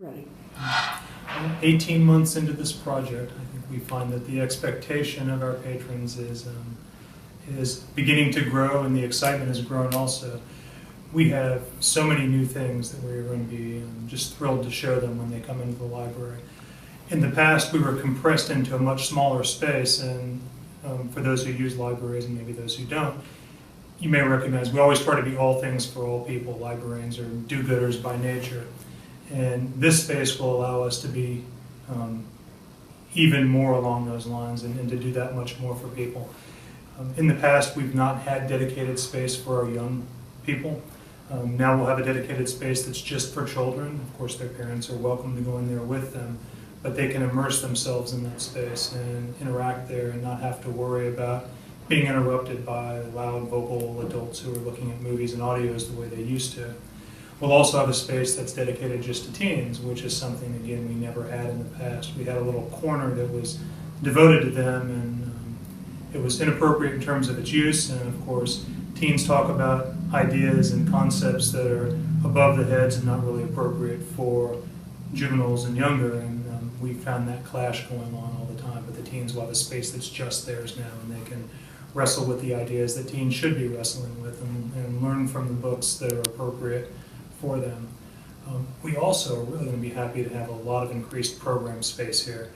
Right. 18 months into this project, I think we find that the expectation of our patrons is beginning to grow, and the excitement has grown also. We have so many new things that we're going to be just thrilled to show them when they come into the library. In the past, we were compressed into a much smaller space, and for those who use libraries and maybe those who don't, you may recognize we always try to be all things for all people. Librarians are do-gooders by nature. And this space will allow us to be even more along those lines and to do that much more for people. In the past, we've not had dedicated space for our young people. Now we'll have a dedicated space that's just for children. Of course, their parents are welcome to go in there with them, but they can immerse themselves in that space and interact there and not have to worry about being interrupted by loud vocal adults who are looking at movies and audios the way they used to. We'll also have a space that's dedicated just to teens, which is something, again, we never had in the past. We had a little corner that was devoted to them, and it was inappropriate in terms of its use, and of course, teens talk about ideas and concepts that are above the heads and not really appropriate for juveniles and younger, and we found that clash going on all the time. But the teens will have a space that's just theirs now, and they can wrestle with the ideas that teens should be wrestling with and learn from the books that are appropriate for them. We also are really going to be happy to have a lot of increased program space here.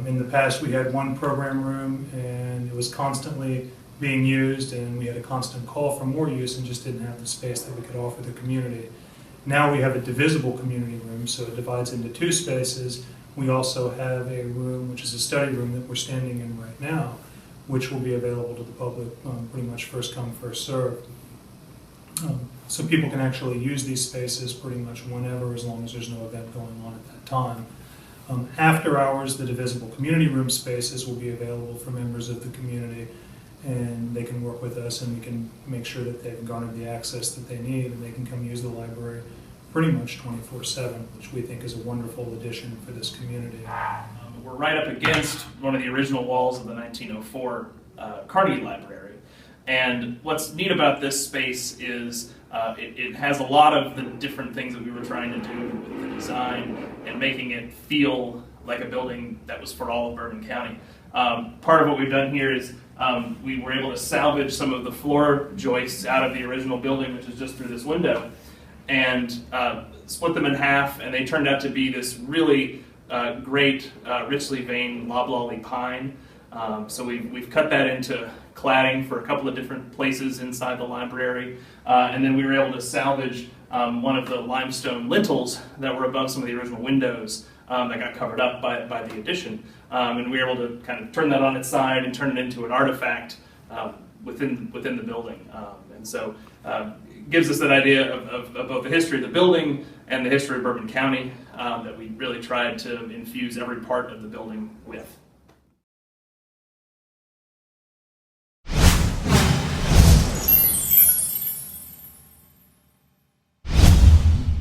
In the past, we had one program room, and it was constantly being used, and we had a constant call for more use and just didn't have the space that we could offer the community. Now we have a divisible community room, so it divides into two spaces. We also have a room, which is a study room that we're standing in right now, which will be available to the public pretty much first come, first served. So people can actually use these spaces pretty much whenever, as long as there's no event going on at that time. After hours, the divisible community room spaces will be available for members of the community, and they can work with us, and we can make sure that they've garnered the access that they need, and they can come use the library pretty much 24/7, which we think is a wonderful addition for this community. We're right up against one of the original walls of the 1904 Carnegie Library. And what's neat about this space is it has a lot of the different things that we were trying to do with the design and making it feel like a building that was for all of Bourbon County. Part of what we've done here is we were able to salvage some of the floor joists out of the original building, which is just through this window, and split them in half, and they turned out to be this really great, richly veined loblolly pine. So we've cut that into cladding for a couple of different places inside the library, and then we were able to salvage one of the limestone lintels that were above some of the original windows that got covered up by the addition, and we were able to kind of turn that on its side and turn it into an artifact within the building, and so it gives us that idea of both the history of the building and the history of Bourbon County that we really tried to infuse every part of the building with.